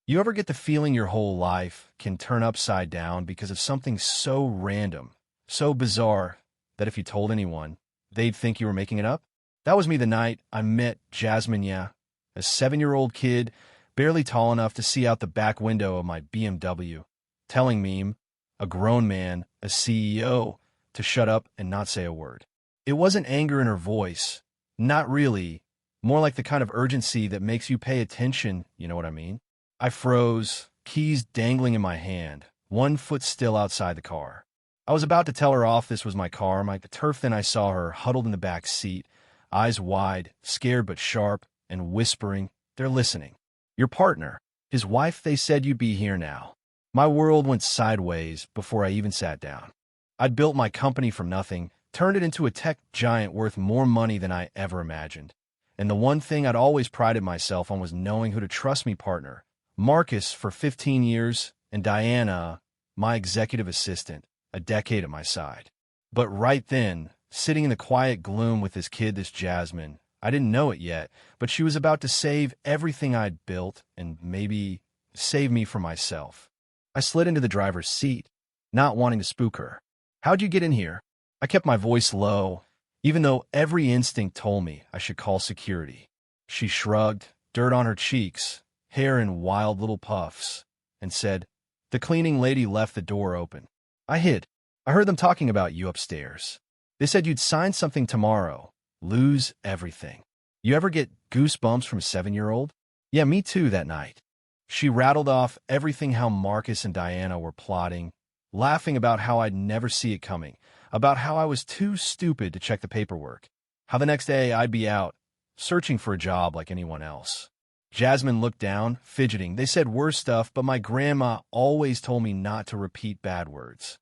You ever get the feeling your whole life can turn upside down because of something so random, so bizarre, that if you told anyone, they'd think you were making it up? That was me the night I met Jasmine, yeah, a 7-year-old kid, barely tall enough to see out the back window of my BMW, telling me, a grown man, a CEO, to shut up and not say a word. It wasn't anger in her voice, not really, more like the kind of urgency that makes you pay attention, you know what I mean? I froze, keys dangling in my hand, one foot still outside the car. I was about to tell her off this was my car, the turf, then I saw her huddled in the back seat, eyes wide, scared but sharp, and whispering, "They're listening. Your partner, his wife, they said you'd be here now." My world went sideways before I even sat down. I'd built my company from nothing, turned it into a tech giant worth more money than I ever imagined. And the one thing I'd always prided myself on was knowing who to trust me partner. Marcus for 15 years, and Diana, my executive assistant, a decade at my side. But right then, sitting in the quiet gloom with this kid, this Jasmine, I didn't know it yet, but she was about to save everything I'd built and maybe save me from myself. I slid into the driver's seat, not wanting to spook her. "How'd you get in here?" I kept my voice low, even though every instinct told me I should call security. She shrugged, dirt on her cheeks, hair in wild little puffs, and said, "The cleaning lady left the door open." I hid. "I heard them talking about you upstairs. They said you'd sign something tomorrow. Lose everything." You ever get goosebumps from a 7-year-old? Yeah, me too that night. She rattled off everything, how Marcus and Diana were plotting, laughing about how I'd never see it coming, about how I was too stupid to check the paperwork, how the next day I'd be out, searching for a job like anyone else. Jasmine looked down, fidgeting. "They said worse stuff, but my grandma always told me not to repeat bad words."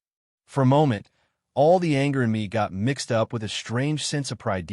For a moment, all the anger in me got mixed up with a strange sense of pride.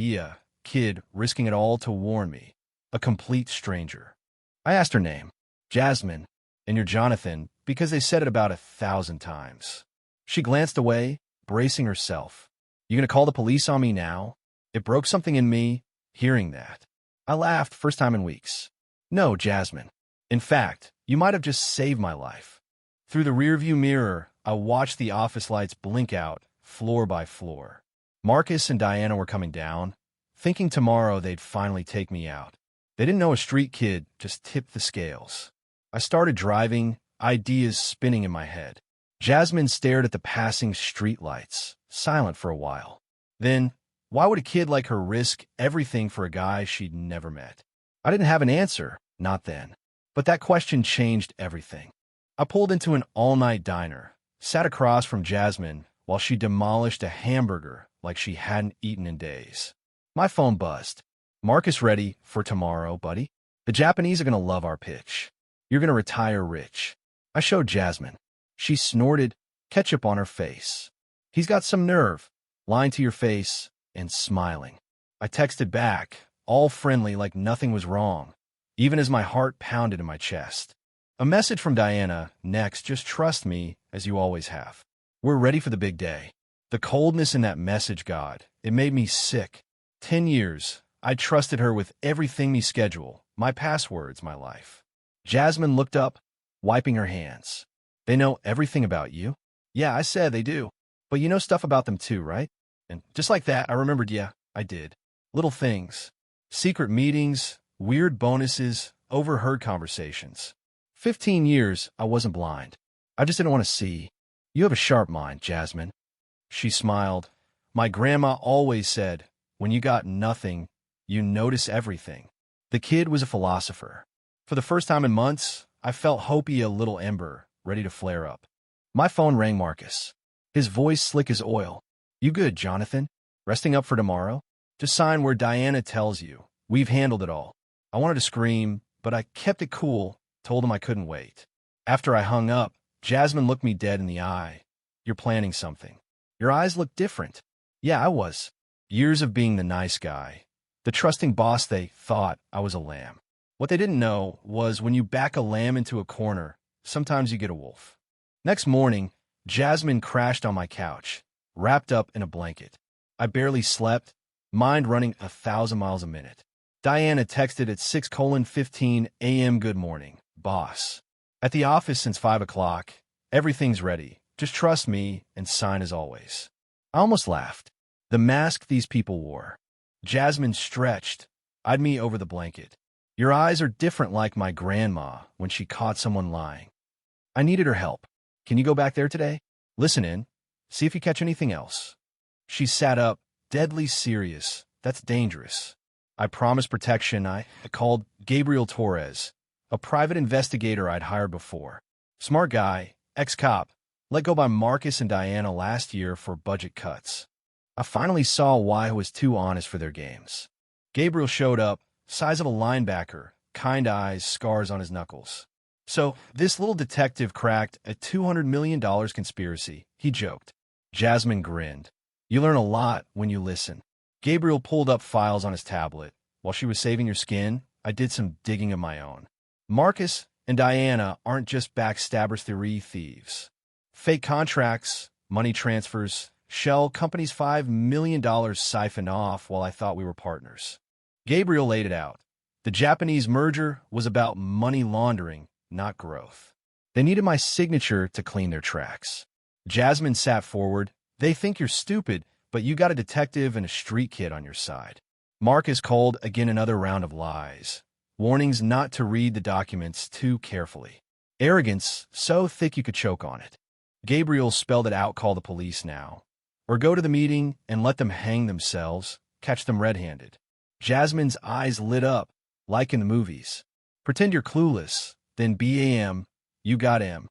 Kid risking it all to warn me. A complete stranger. I asked her name. "Jasmine. And you're Jonathan," because they said it about 1,000 times. She glanced away, bracing herself. "You gonna call the police on me now?" It broke something in me, hearing that. I laughed, first time in weeks. "No, Jasmine. In fact, you might have just saved my life." Through the rearview mirror, I watched the office lights blink out, floor by floor. Marcus and Diana were coming down, thinking tomorrow they'd finally take me out. They didn't know a street kid just tipped the scales. I started driving, ideas spinning in my head. Jasmine stared at the passing street lights, silent for a while. Then, why would a kid like her risk everything for a guy she'd never met? I didn't have an answer, not then. But that question changed everything. I pulled into an all-night diner, sat across from Jasmine while she demolished a hamburger like she hadn't eaten in days. My phone buzzed. "Marcus, ready for tomorrow, buddy? The Japanese are going to love our pitch. You're going to retire rich." I showed Jasmine. She snorted, ketchup on her face. "He's got some nerve, lying to your face and smiling." I texted back, all friendly like nothing was wrong, even as my heart pounded in my chest. A message from Diana, next, "Just trust me, as you always have. We're ready for the big day." The coldness in that message, God, it made me sick. 10 years, I trusted her with everything, me schedule, my passwords, my life. Jasmine looked up, wiping her hands. "They know everything about you?" "Yeah," I said, "they do. But you know stuff about them too, right?" And just like that, I remembered, yeah, I did. Little things. Secret meetings, weird bonuses, overheard conversations. 15 years, I wasn't blind. I just didn't want to see. "You have a sharp mind, Jasmine." She smiled. "My grandma always said, when you got nothing, you notice everything." The kid was a philosopher. For the first time in months, I felt Hopi, a little ember, ready to flare up. My phone rang. Marcus. His voice slick as oil. "You good, Jonathan? Resting up for tomorrow? Just sign where Diana tells you. We've handled it all." I wanted to scream, but I kept it cool, told him I couldn't wait. After I hung up, Jasmine looked me dead in the eye. "You're planning something." Your eyes look different. Yeah, I was. Years of being the nice guy, the trusting boss. They thought I was a lamb. What they didn't know was when you back a lamb into a corner, sometimes you get a wolf. Next morning, Jasmine crashed on my couch, wrapped up in a blanket. I barely slept, mind running 1,000 miles a minute. Diana texted at 6:15 a.m. "Good morning, boss." At the office since 5 o'clock. Everything's ready. Just trust me and sign as always. I almost laughed. The mask these people wore. Jasmine stretched, eyed me over the blanket. Your eyes are different like my grandma when she caught someone lying. I needed her help. Can you go back there today? Listen in. See if you catch anything else. She sat up, deadly serious. That's dangerous. I promised protection. I called Gabriel Torres, a private investigator I'd hired before. Smart guy, ex-cop, let go by Marcus and Diana last year for budget cuts. I finally saw why I was too honest for their games. Gabriel showed up, size of a linebacker, kind eyes, scars on his knuckles. So, this little detective cracked a $200 million conspiracy, he joked. Jasmine grinned. You learn a lot when you listen. Gabriel pulled up files on his tablet. While she was saving your skin, I did some digging of my own. Marcus and Diana aren't just backstabbers, they're thieves. Fake contracts, money transfers, shell companies $5 million siphoned off while I thought we were partners. Gabriel laid it out. The Japanese merger was about money laundering, not growth. They needed my signature to clean their tracks. Jasmine sat forward. They think you're stupid, but you got a detective and a street kid on your side. Marcus called again another round of lies. Warnings not to read the documents too carefully. Arrogance so thick you could choke on it. Gabriel spelled it out, call the police now. Or go to the meeting and let them hang themselves, catch them red-handed. Jasmine's eyes lit up, like in the movies. Pretend you're clueless, then BAM, you got M.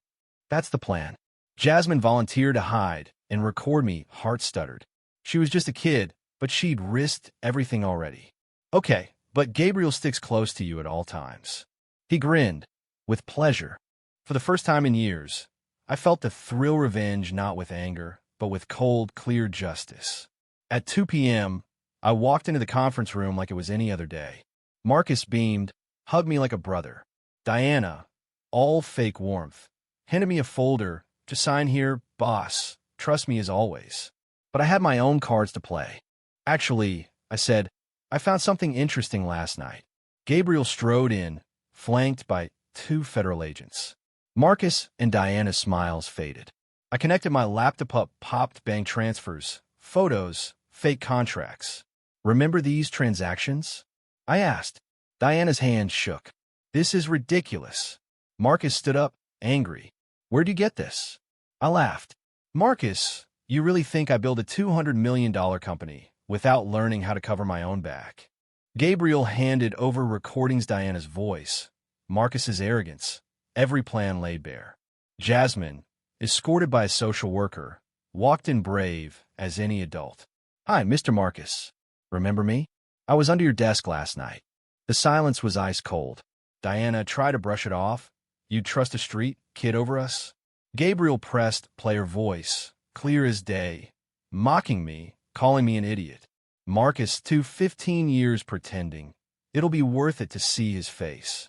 That's the plan. Jasmine volunteered to hide and record me, heart stuttered. She was just a kid, but she'd risked everything already. Okay, but Gabriel sticks close to you at all times. He grinned, with pleasure. For the first time in years, I felt the thrill revenge not with anger, but with cold, clear justice. At 2 p.m., I walked into the conference room like it was any other day. Marcus beamed, hugged me like a brother. Diana, all fake warmth, handed me a folder. Just sign here, boss. Trust me as always. But I had my own cards to play. Actually, I said, I found something interesting last night. Gabriel strode in, flanked by 2 federal agents. Marcus and Diana's smiles faded. I connected my laptop up, popped bank transfers, photos, fake contracts. Remember these transactions? I asked. Diana's hand shook. This is ridiculous. Marcus stood up, angry. Where'd you get this? I laughed. Marcus, you really think I built a $200 million company without learning how to cover my own back? Gabriel handed over recordings, Diana's voice, Marcus's arrogance, every plan laid bare. Jasmine, escorted by a social worker, walked in brave as any adult. Hi, Mr. Marcus. Remember me? I was under your desk last night. The silence was ice cold. Diana tried to brush it off. You'd trust a street kid over us? Gabriel pressed play, her voice, clear as day, mocking me, calling me an idiot. Marcus, 15 years pretending. It'll be worth it to see his face.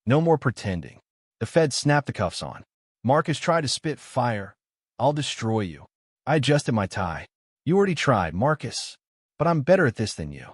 No more pretending. The Fed snapped the cuffs on. Marcus tried to spit fire. I'll destroy you. I adjusted my tie. You already tried, Marcus. But I'm better at this than you.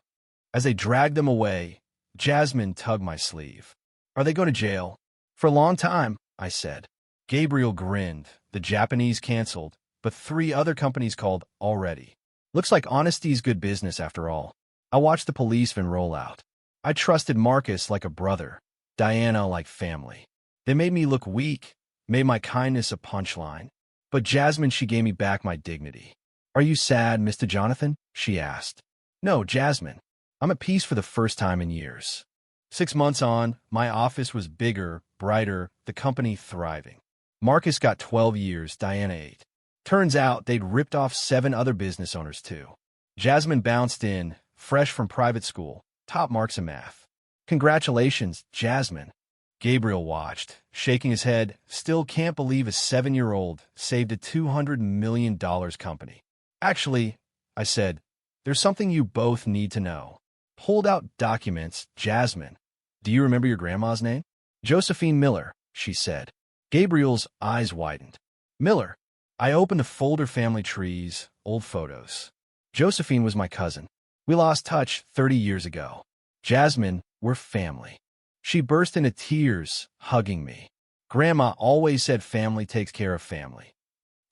As they dragged them away, Jasmine tugged my sleeve. Are they going to jail? For a long time, I said. Gabriel grinned. The Japanese canceled, but 3 other companies called already. Looks like honesty's good business after all. I watched the policeman roll out. I trusted Marcus like a brother, Diana like family. They made me look weak, made my kindness a punchline. But Jasmine, she gave me back my dignity. Are you sad, Mr. Jonathan? She asked. No, Jasmine. I'm at peace for the first time in years. 6 months on, my office was bigger, brighter, the company thriving. Marcus got 12 years, Diana 8. Turns out they'd ripped off 7 other business owners too. Jasmine bounced in, fresh from private school, top marks in math. Congratulations, Jasmine. Gabriel watched, shaking his head, still can't believe a 7-year-old saved a $200 million company. Actually, I said, there's something you both need to know. Pulled out documents, Jasmine. Do you remember your grandma's name? Josephine Miller, she said. Gabriel's eyes widened. Miller. I opened the folder, family trees, old photos. Josephine was my cousin. We lost touch 30 years ago. Jasmine, we're family. She burst into tears, hugging me. Grandma always said family takes care of family.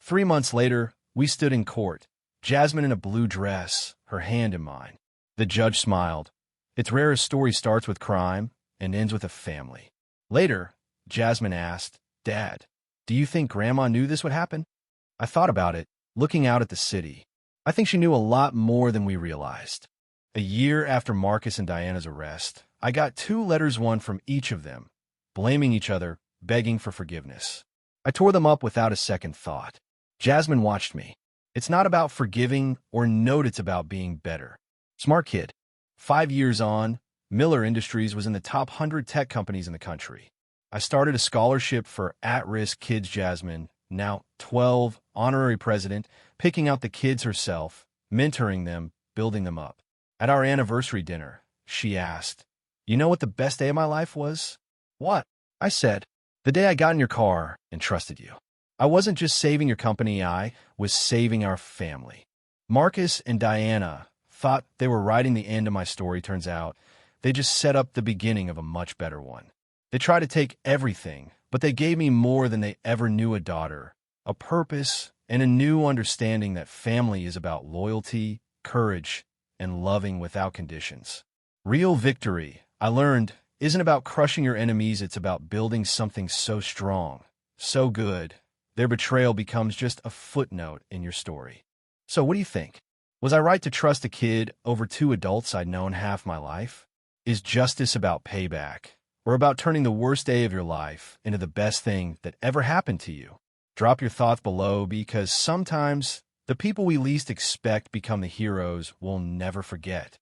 3 months later, we stood in court, Jasmine in a blue dress, her hand in mine. The judge smiled. It's rare a story starts with crime and ends with a family. Later, Jasmine asked, Dad, do you think Grandma knew this would happen? I thought about it, looking out at the city. I think she knew a lot more than we realized. A year after Marcus and Diana's arrest, I got 2 letters, one from each of them, blaming each other, begging for forgiveness. I tore them up without a second thought. Jasmine watched me. It's not about forgiving or note, it's about being better. Smart kid. 5 years on, Miller Industries was in the top 100 tech companies in the country. I started a scholarship for at-risk kids. Jasmine, now 12, honorary president, picking out the kids herself, mentoring them, building them up. At our anniversary dinner, she asked, You know what the best day of my life was? What? I said, the day I got in your car and trusted you. I wasn't just saving your company, I was saving our family. Marcus and Diana thought they were writing the end of my story. Turns out, they just set up the beginning of a much better one. They tried to take everything, but they gave me more than they ever knew: a daughter, a purpose, and a new understanding that family is about loyalty, courage, and loving without conditions. Real victory, I learned, isn't about crushing your enemies, it's about building something so strong, so good, their betrayal becomes just a footnote in your story. So what do you think? Was I right to trust a kid over 2 adults I'd known half my life? Is justice about payback, or about turning the worst day of your life into the best thing that ever happened to you? Drop your thoughts below, because sometimes the people we least expect become the heroes we'll never forget.